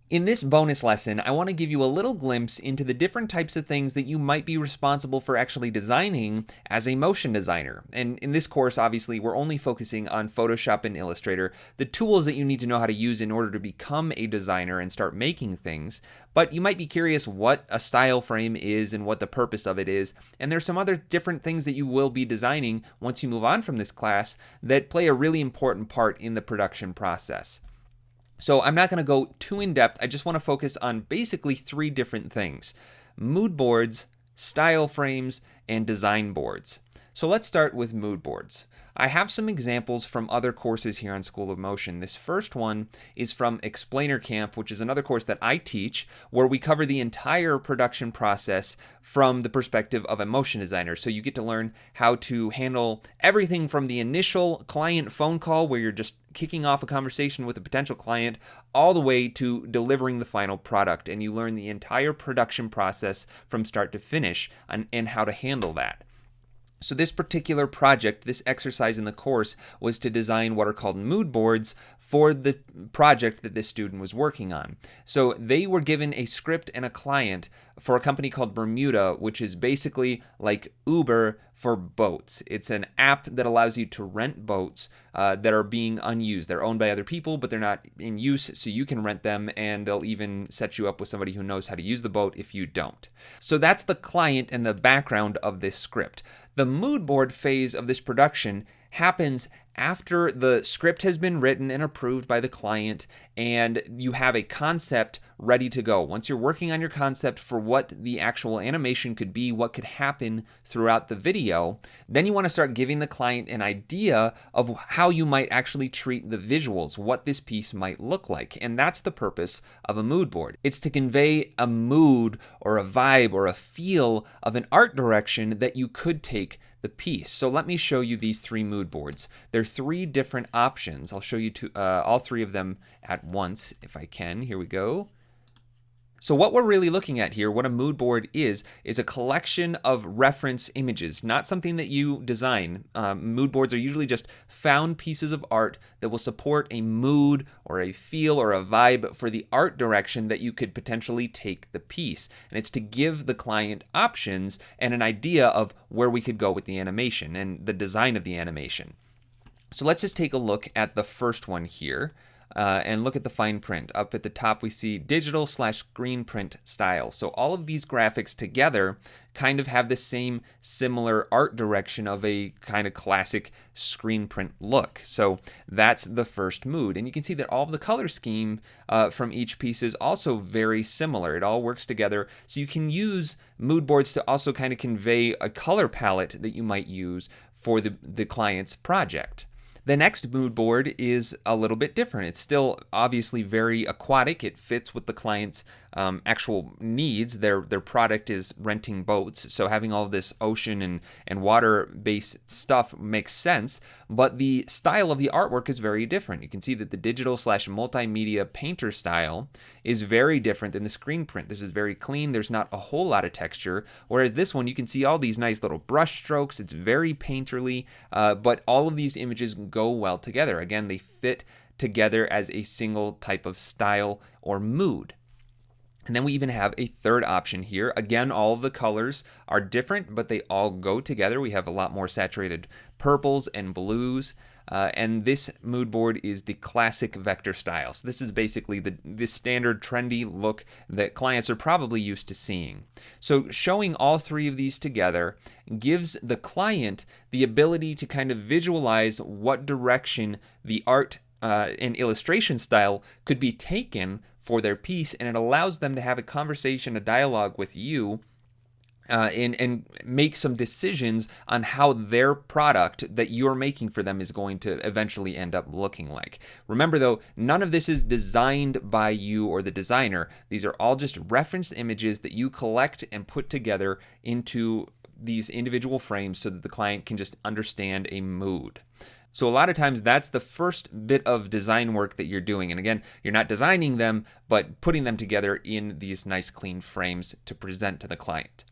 In this bonus lesson, I want to give you a little glimpse into the different types of things that you might be responsible for actually designing as a motion designer. And in this course, obviously, we're only focusing on Photoshop and Illustrator, the tools that you need to know how to use in order to become a designer and start making things. But you might be curious what a style frame is and what the purpose of it is. And there's some other different things that you will be designing once you move on from this class that play a really important part in the production process. So I'm not going to go too in depth. I just want to focus on basically three different things: mood boards, style frames, and design boards. So let's start with mood boards. I have some examples from other courses here on School of Motion. This first one is from Explainer Camp, which is another course that I teach, where we cover the entire production process from the perspective of a motion designer. So you get to learn how to handle everything from the initial client phone call, where you're just kicking off a conversation with a potential client, all the way to delivering the final product. And you learn the entire production process from start to finish and how to handle that. So this particular project, this exercise in the course, was to design what are called mood boards for the project that this student was working on. So they were given a script and a client for a company called Bermuda, which is basically like Uber for boats. It's an app that allows you to rent boats that are being unused. They're owned by other people, but they're not in use, so you can rent them, and they'll even set you up with somebody who knows how to use the boat if you don't. So that's the client and the background of this script. The mood board phase of this production happens after the script has been written and approved by the client, and you have a concept ready to go. Once you're working on your concept for what the actual animation could be, what could happen throughout the video, then you want to start giving the client an idea of how you might actually treat the visuals, what this piece might look like. And that's the purpose of a mood board. It's to convey a mood or a vibe or a feel of an art direction that you could take the piece. So let me show you these three mood boards. There are three different options. I'll show you all three of them at once if I can. Here we go. So what we're really looking at here, what a mood board is a collection of reference images, not something that you design. Mood boards are usually just found pieces of art that will support a mood or a feel or a vibe for the art direction that you could potentially take the piece. And it's to give the client options and an idea of where we could go with the animation and the design of the animation. So let's just take a look at the first one here. And look at the fine print. Up at the top we see digital/screen print style. So all of these graphics together kind of have the same similar art direction of a kind of classic screen print look. So that's the first mood. And you can see that all of the color scheme from each piece is also very similar. It all works together. So you can use mood boards to also kind of convey a color palette that you might use for the client's project. The next mood board is a little bit different. It's still obviously very aquatic. It fits with the client's actual needs. Their product is renting boats, so having all of this ocean and water-based stuff makes sense, but the style of the artwork is very different. You can see that the digital/multimedia painter style is very different than the screen print. This is very clean. There's not a whole lot of texture, whereas this one, you can see all these nice little brush strokes. It's very painterly, but all of these images go well together. Again, they fit together as a single type of style or mood. And then we even have a third option here. Again, all of the colors are different, but they all go together. We have a lot more saturated purples and blues. And this mood board is the classic vector style. So this is basically the standard trendy look that clients are probably used to seeing. So showing all three of these together gives the client the ability to kind of visualize what direction the art and illustration style could be taken for their piece, and it allows them to have a conversation, a dialogue with you, and make some decisions on how their product that you're making for them is going to eventually end up looking like. Remember though, none of this is designed by you or the designer. These are all just reference images that you collect and put together into these individual frames so that the client can just understand a mood. So a lot of times that's the first bit of design work that you're doing. And again, you're not designing them, but putting them together in these nice clean frames to present to the client.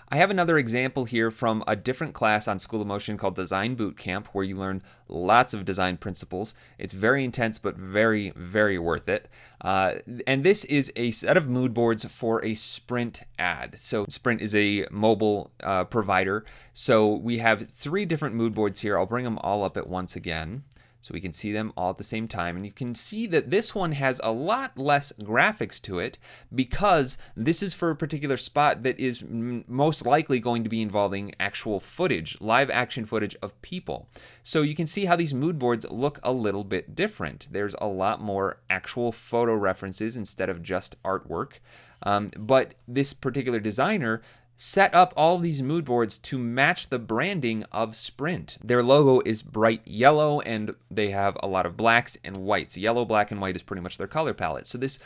I have another example here from a different class on School of Motion called Design Boot Camp, where you learn lots of design principles. It's very intense, but very, very worth it. And this is a set of mood boards for a Sprint ad. So Sprint is a mobile provider. So we have 3 different mood boards here. I'll bring them all up at once again, so we can see them all at the same time. And you can see that this one has a lot less graphics to it because this is for a particular spot that is most likely going to be involving actual footage, live action footage of people. So you can see how these mood boards look a little bit different. There's a lot more actual photo references instead of just artwork. But this particular designer set up all of these mood boards to match the branding of Sprint. Their logo is bright yellow and they have a lot of blacks and whites. Yellow, black, and white is pretty much their color palette. So this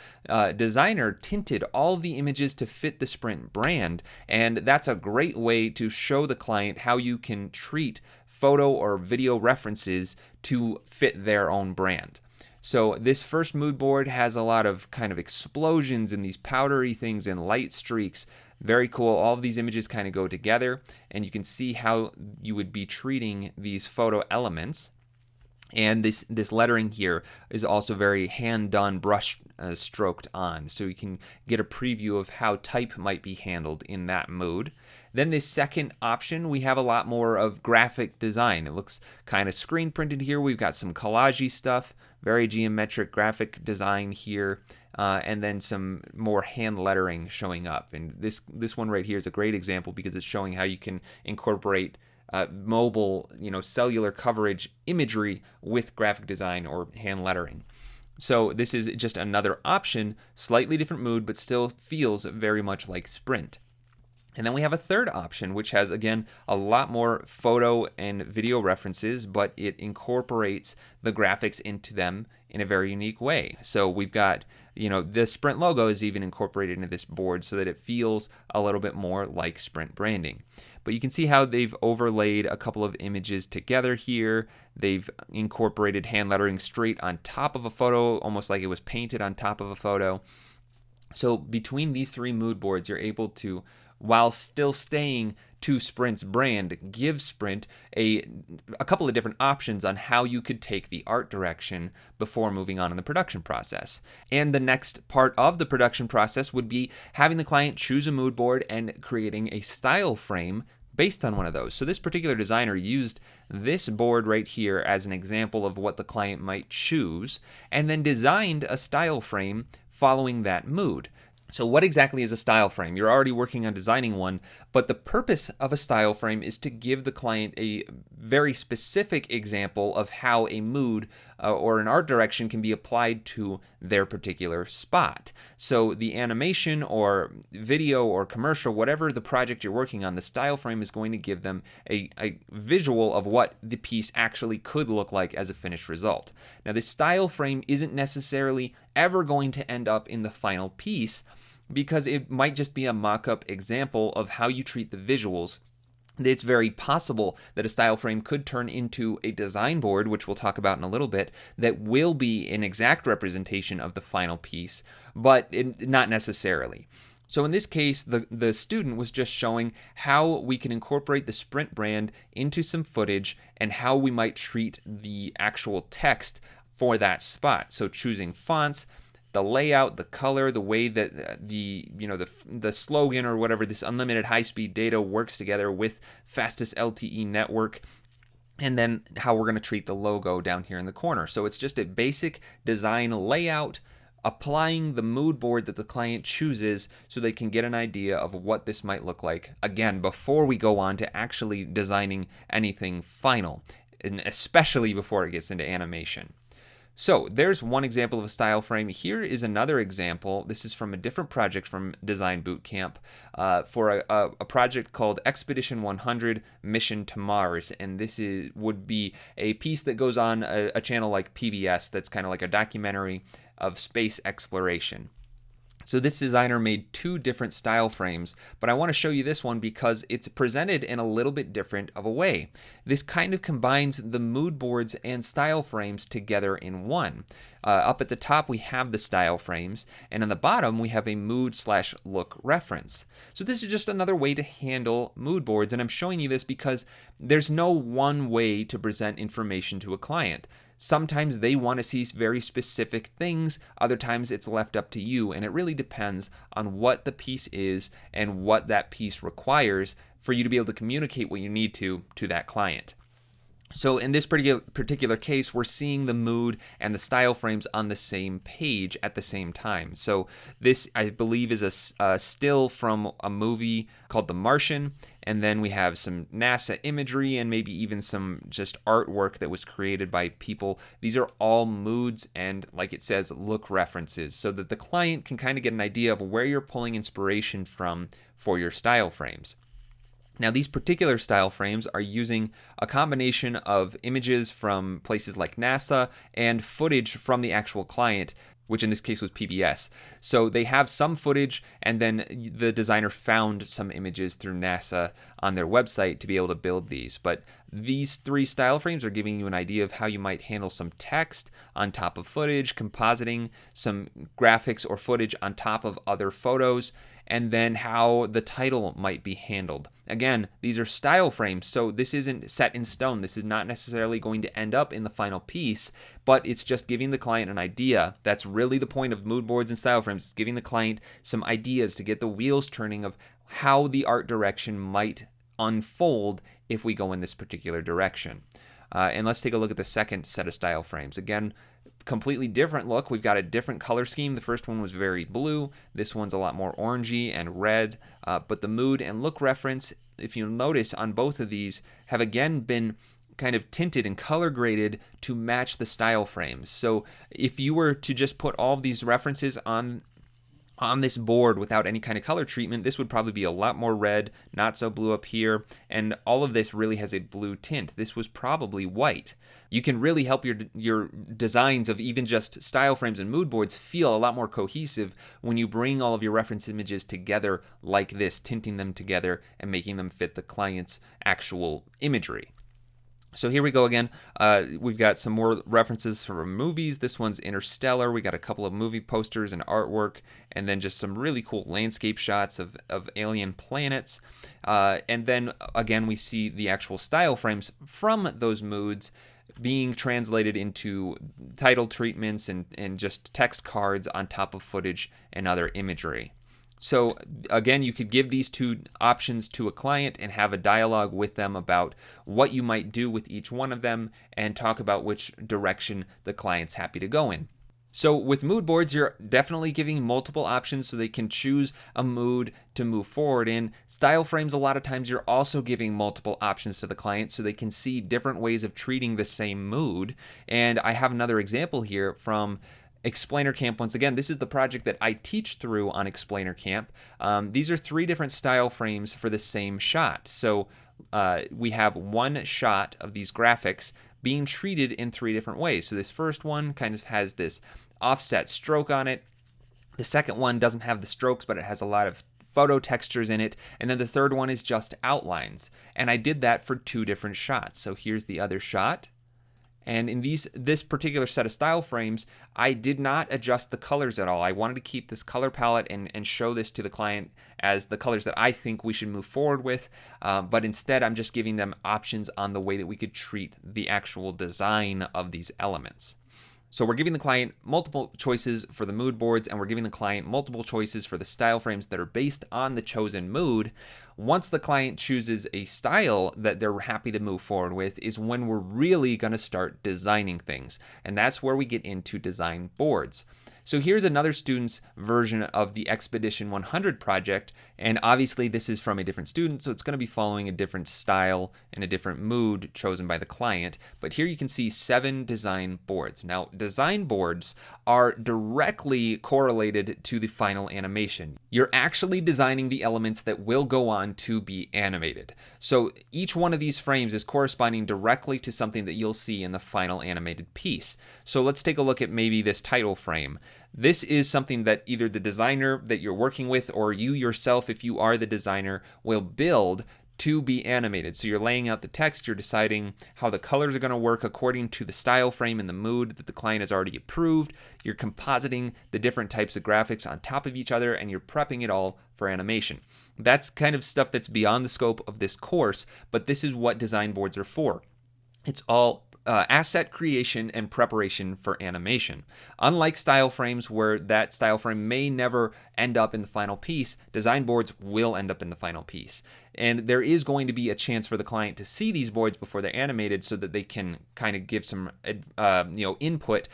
designer tinted all of the images to fit the Sprint brand, and that's a great way to show the client how you can treat photo or video references to fit their own brand. So this first mood board has a lot of kind of explosions and these powdery things and light streaks. Very cool. All of these images kind of go together, and you can see how you would be treating these photo elements. And this lettering here is also very hand-done, brush stroked on, so you can get a preview of how type might be handled in that mood. Then this second option, we have a lot more of graphic design. It looks kind of screen printed here. We've got some collage-y stuff, very geometric graphic design here, and then some more hand lettering showing up. And this one right here is a great example because it's showing how you can incorporate mobile, cellular coverage imagery with graphic design or hand lettering. So this is just another option, slightly different mood, but still feels very much like Sprint. And then we have a third option, which has, again, a lot more photo and video references, but it incorporates the graphics into them in a very unique way. So we've got, the Sprint logo is even incorporated into this board so that it feels a little bit more like Sprint branding. But you can see how they've overlaid a couple of images together here. They've incorporated hand lettering straight on top of a photo, almost like it was painted on top of a photo. So between these 3 mood boards, you're able to, while still staying to Sprint's brand, give Sprint a couple of different options on how you could take the art direction before moving on in the production process. And the next part of the production process would be having the client choose a mood board and creating a style frame based on one of those. So this particular designer used this board right here as an example of what the client might choose, and then designed a style frame following that mood. So what exactly is a style frame? You're already working on designing one, but the purpose of a style frame is to give the client a very specific example of how a mood or an art direction can be applied to their particular spot. So the animation or video or commercial, whatever the project you're working on, the style frame is going to give them a visual of what the piece actually could look like as a finished result. Now, this style frame isn't necessarily ever going to end up in the final piece, because it might just be a mock-up example of how you treat the visuals. It's very possible that a style frame could turn into a design board, which we'll talk about in a little bit, that will be an exact representation of the final piece, but not necessarily. So in this case, the student was just showing how we can incorporate the Sprint brand into some footage and how we might treat the actual text for that spot. So choosing fonts, the layout, the color, the way that the slogan or whatever, this unlimited high-speed data works together with fastest LTE network, and then how we're going to treat the logo down here in the corner. So it's just a basic design layout, applying the mood board that the client chooses so they can get an idea of what this might look like, again, before we go on to actually designing anything final, and especially before it gets into animation. So there's one example of a style frame. Here is another example. This is from a different project from Design Boot Camp for a project called Expedition 100 Mission to Mars. And this would be a piece that goes on a channel like PBS that's kind of like a documentary of space exploration. So this designer made two different style frames, but I want to show you this one because it's presented in a little bit different of a way. This kind of combines the mood boards and style frames together in one. Up at the top we have the style frames, and on the bottom we have a mood/look reference. So this is just another way to handle mood boards, and I'm showing you this because there's no one way to present information to a client. Sometimes they want to see very specific things, other times it's left up to you, and it really depends on what the piece is and what that piece requires for you to be able to communicate what you need to that client. So in this particular case, we're seeing the mood and the style frames on the same page at the same time. So this, I believe, is a still from a movie called The Martian, and then we have some NASA imagery and maybe even some just artwork that was created by people. These are all moods and, like it says, look references, so that the client can kind of get an idea of where you're pulling inspiration from for your style frames. Now, these particular style frames are using a combination of images from places like NASA and footage from the actual client, which in this case was PBS. So they have some footage, and then the designer found some images through NASA on their website to be able to build these. But these three style frames are giving you an idea of how you might handle some text on top of footage, compositing some graphics or footage on top of other photos, and then how the title might be handled. Again, these are style frames, so this isn't set in stone. This is not necessarily going to end up in the final piece, but it's just giving the client an idea. That's really the point of mood boards and style frames. It's giving the client some ideas to get the wheels turning of how the art direction might unfold if we go in this particular direction. And let's take a look at the second set of style frames. Again, completely different look. We've got a different color scheme. The first one was very blue. This one's a lot more orangey and red. But the mood and look reference, if you'll notice on both of these, have again been kind of tinted and color graded to match the style frames. So if you were to just put all of these references on this board without any kind of color treatment, this would probably be a lot more red, not so blue up here, and all of this really has a blue tint. This was probably white. You can really help your designs of even just style frames and mood boards feel a lot more cohesive when you bring all of your reference images together like this, tinting them together and making them fit the client's actual imagery. So here we go again. We've got some more references from movies. This one's Interstellar. We got a couple of movie posters and artwork, and then just some really cool landscape shots of alien planets. And then again, we see the actual style frames from those moods being translated into title treatments and just text cards on top of footage and other imagery. So again, you could give these two options to a client and have a dialogue with them about what you might do with each one of them and talk about which direction the client's happy to go in. So with mood boards, you're definitely giving multiple options so they can choose a mood to move forward in. Style frames, a lot of times you're also giving multiple options to the client so they can see different ways of treating the same mood. And I have another example here from Explainer Camp. Once again, this is the project that I teach through on Explainer Camp. These are three different style frames for the same shot. So we have one shot of these graphics being treated in three different ways. So this first one kind of has this offset stroke on it. The second one doesn't have the strokes, but it has a lot of photo textures in it. And then the third one is just outlines. And I did that for two different shots. So here's the other shot. And in this particular set of style frames, I did not adjust the colors at all. I wanted to keep this color palette and show this to the client as the colors that I think we should move forward with. But instead, I'm just giving them options on the way that we could treat the actual design of these elements. So we're giving the client multiple choices for the mood boards, and we're giving the client multiple choices for the style frames that are based on the chosen mood. Once the client chooses a style that they're happy to move forward with is when we're really going to start designing things. And that's where we get into design boards. So here's another student's version of the Expedition 100 project, and obviously this is from a different student, so it's going to be following a different style and a different mood chosen by the client. But here you can see 7 design boards. Now, design boards are directly correlated to the final animation. You're actually designing the elements that will go on on to be animated. So each one of these frames is corresponding directly to something that you'll see in the final animated piece. So let's take a look at maybe this title frame. This is something that either the designer that you're working with or you yourself, if you are the designer, will build to be animated. So you're laying out the text, you're deciding how the colors are going to work according to the style frame and the mood that the client has already approved. You're compositing the different types of graphics on top of each other, and you're prepping it all for animation. That's kind of stuff that's beyond the scope of this course, but this is what design boards are for. It's all asset creation and preparation for animation. Unlike style frames, where that style frame may never end up in the final piece, design boards will end up in the final piece. And there is going to be a chance for the client to see these boards before they're animated so that they can kind of give some input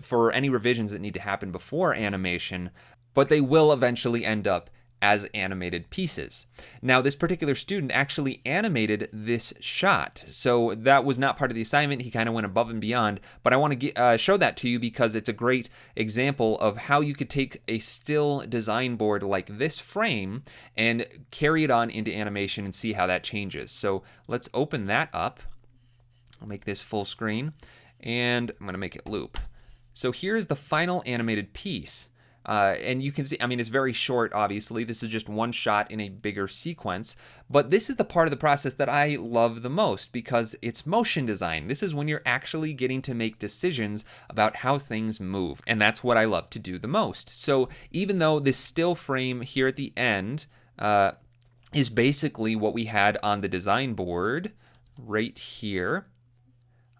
for any revisions that need to happen before animation, but they will eventually end up as animated pieces. Now, this particular student actually animated this shot, so that was not part of the assignment. He kind of went above and beyond, but I want to show that to you because it's a great example of how you could take a still design board like this frame and carry it on into animation and see how that changes. So let's open that up. I'll make this full screen, and I'm going to make it loop. So here's the final animated piece. And you can see, I mean, it's very short, obviously. This is just one shot in a bigger sequence. But this is the part of the process that I love the most because it's motion design. This is when you're actually getting to make decisions about how things move. And that's what I love to do the most. So even though this still frame here at the end is basically what we had on the design board right here,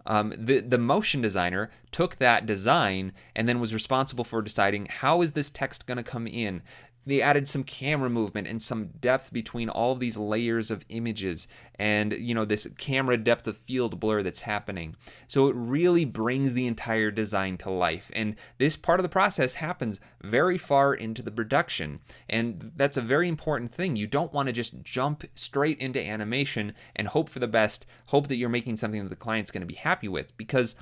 the motion designer took that design and then was responsible for deciding how is this text going to come in. They added some camera movement and some depth between all of these layers of images and, this camera depth of field blur that's happening. So it really brings the entire design to life. And this part of the process happens very far into the production. And that's a very important thing. You don't want to just jump straight into animation and hope for the best, hope that you're making something that the client's going to be happy with, because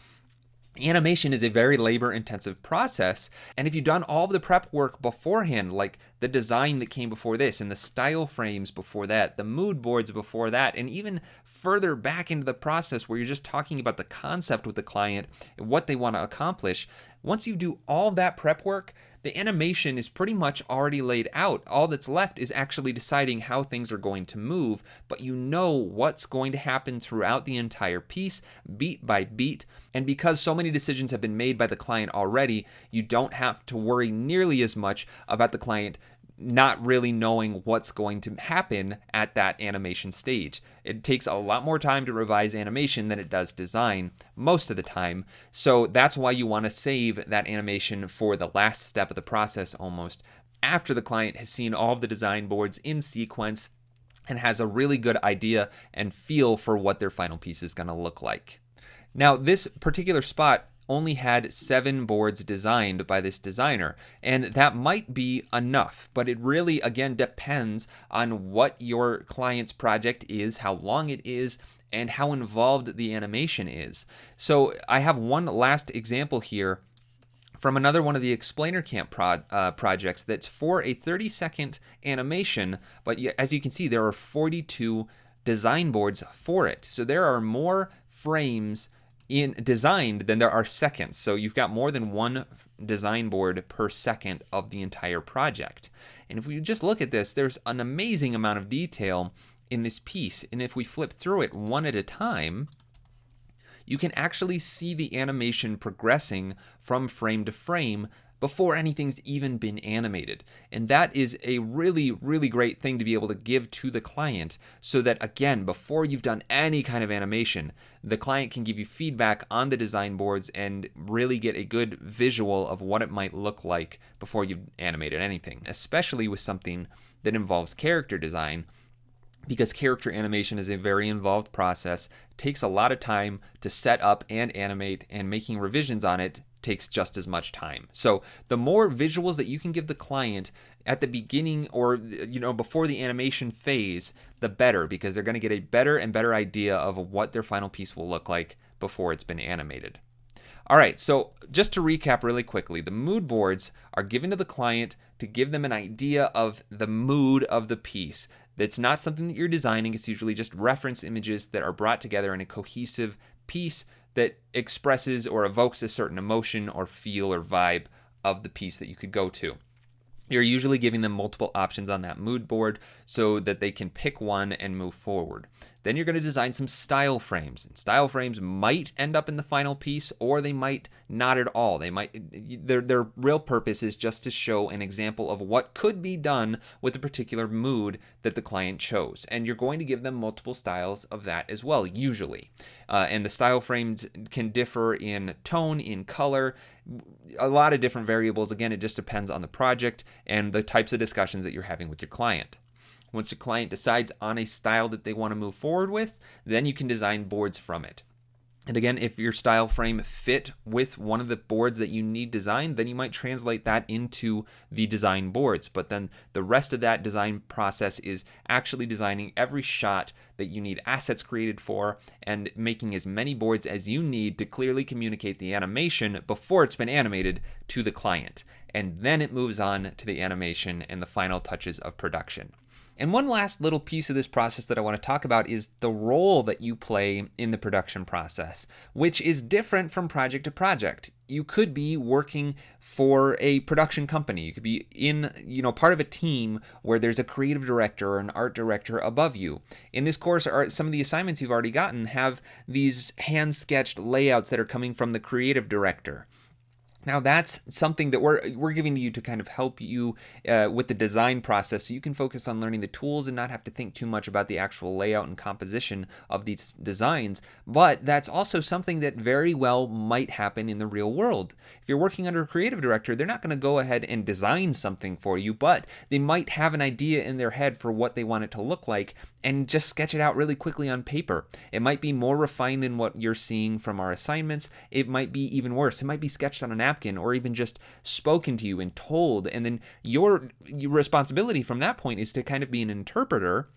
animation is a very labor-intensive process, and if you've done all of the prep work beforehand, like the design that came before this, and the style frames before that, the mood boards before that, and even further back into the process where you're just talking about the concept with the client and what they want to accomplish, once you do all that prep work, the animation is pretty much already laid out. All that's left is actually deciding how things are going to move, but you know what's going to happen throughout the entire piece, beat by beat. And because so many decisions have been made by the client already, you don't have to worry nearly as much about the client not really knowing what's going to happen at that animation stage. It takes a lot more time to revise animation than it does design most of the time. So that's why you want to save that animation for the last step of the process, almost after the client has seen all of the design boards in sequence and has a really good idea and feel for what their final piece is going to look like. Now, this particular spot only had 7 boards designed by this designer, and that might be enough, but it really, again, depends on what your client's project is, how long it is, and how involved the animation is. So I have one last example here from another one of the Explainer Camp projects that's for a 30-second animation, but as you can see, there are 42 design boards for it. So there are more frames designed than there are seconds. So you've got more than one design board per second of the entire project. And if we just look at this, there's an amazing amount of detail in this piece. And if we flip through it one at a time, you can actually see the animation progressing from frame to frame before anything's even been animated. And that is a really, really great thing to be able to give to the client so that, again, before you've done any kind of animation, the client can give you feedback on the design boards and really get a good visual of what it might look like before you've animated anything, especially with something that involves character design, because character animation is a very involved process, takes a lot of time to set up and animate, and making revisions on it takes just as much time. So the more visuals that you can give the client at the beginning or before the animation phase, the better, because they're going to get a better and better idea of what their final piece will look like before it's been animated. All right, so just to recap really quickly, the mood boards are given to the client to give them an idea of the mood of the piece. That's not something that you're designing. It's usually just reference images that are brought together in a cohesive piece that expresses or evokes a certain emotion or feel or vibe of the piece that you could go to. You're usually giving them multiple options on that mood board so that they can pick one and move forward. Then you're going to design some style frames. And style frames might end up in the final piece, or they might not at all. Their real purpose is just to show an example of what could be done with a particular mood that the client chose. And you're going to give them multiple styles of that as well, usually. And the style frames can differ in tone, in color, a lot of different variables. Again, it just depends on the project and the types of discussions that you're having with your client. Once the client decides on a style that they want to move forward with, then you can design boards from it. And again, if your style frame fit with one of the boards that you need designed, then you might translate that into the design boards. But then the rest of that design process is actually designing every shot that you need assets created for and making as many boards as you need to clearly communicate the animation before it's been animated to the client. And then it moves on to the animation and the final touches of production. And one last little piece of this process that I want to talk about is the role that you play in the production process, which is different from project to project. You could be working for a production company. You could be in, part of a team where there's a creative director or an art director above you. In this course, some of the assignments you've already gotten have these hand-sketched layouts that are coming from the creative director. Now that's something that we're giving to you to kind of help you with the design process, so you can focus on learning the tools and not have to think too much about the actual layout and composition of these designs. But that's also something that very well might happen in the real world. If you're working under a creative director, they're not going to go ahead and design something for you, but they might have an idea in their head for what they want it to look like and just sketch it out really quickly on paper. It might be more refined than what you're seeing from our assignments. It might be even worse. It might be sketched on a napkin or even just spoken to you and told. And then your responsibility from that point is to kind of be an interpreter,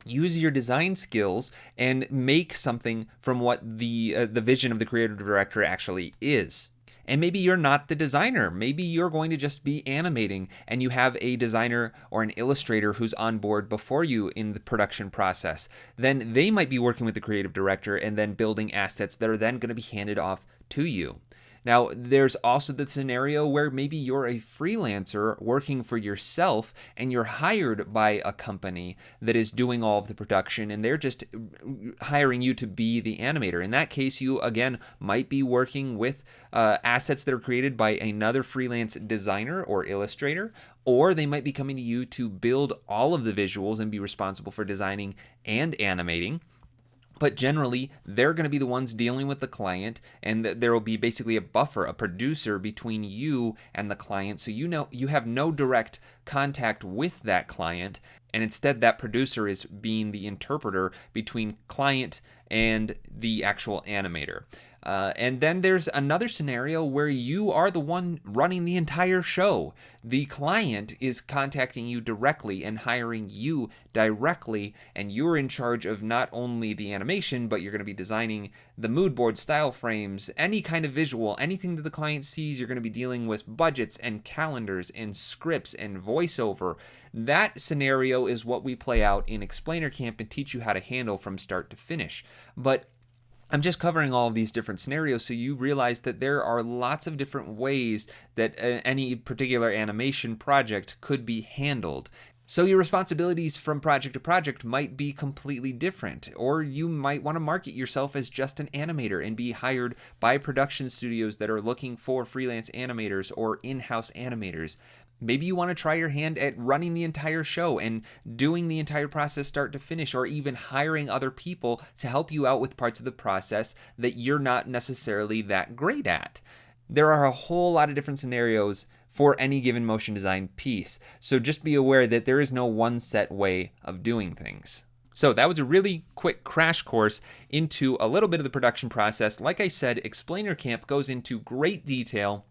use your design skills, and make something from what the vision of the creative director actually is. And maybe you're not the designer. Maybe you're going to just be animating and you have a designer or an illustrator who's on board before you in the production process. Then they might be working with the creative director and then building assets that are then going to be handed off to you. Now, there's also the scenario where maybe you're a freelancer working for yourself and you're hired by a company that is doing all of the production and they're just hiring you to be the animator. In that case, you, again, might be working with assets that are created by another freelance designer or illustrator, or they might be coming to you to build all of the visuals and be responsible for designing and animating. But generally, they're going to be the ones dealing with the client, and there will be basically a buffer, a producer between you and the client, so you have no direct contact with that client, and instead that producer is being the interpreter between client and the actual animator. And then there's another scenario where you are the one running the entire show. The client is contacting you directly and hiring you directly, and you're in charge of not only the animation, but you're going to be designing the mood board, style frames, any kind of visual, anything that the client sees. You're going to be dealing with budgets and calendars and scripts and voiceover. That scenario is what we play out in Explainer Camp and teach you how to handle from start to finish. But I'm just covering all of these different scenarios so you realize that there are lots of different ways that any particular animation project could be handled. So your responsibilities from project to project might be completely different, or you might want to market yourself as just an animator and be hired by production studios that are looking for freelance animators or in-house animators. Maybe you want to try your hand at running the entire show and doing the entire process start to finish, or even hiring other people to help you out with parts of the process that you're not necessarily that great at. There are a whole lot of different scenarios for any given motion design piece, so just be aware that there is no one set way of doing things. So that was a really quick crash course into a little bit of the production process. Like I said, Explainer Camp goes into great detail.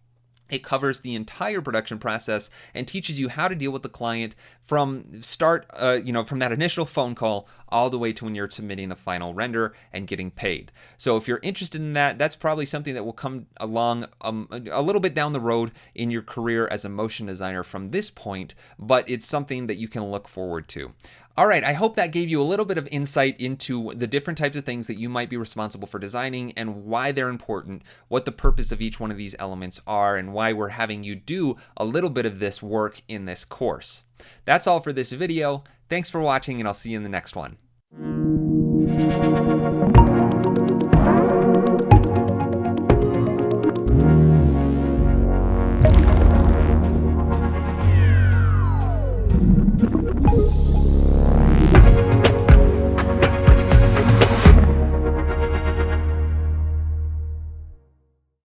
It covers the entire production process and teaches you how to deal with the client from start, from that initial phone call all the way to when you're submitting the final render and getting paid. So if you're interested in that, that's probably something that will come along a little bit down the road in your career as a motion designer from this point, but it's something that you can look forward to. All right, I hope that gave you a little bit of insight into the different types of things that you might be responsible for designing and why they're important, what the purpose of each one of these elements are, and why we're having you do a little bit of this work in this course. That's all for this video. Thanks for watching, and I'll see you in the next one.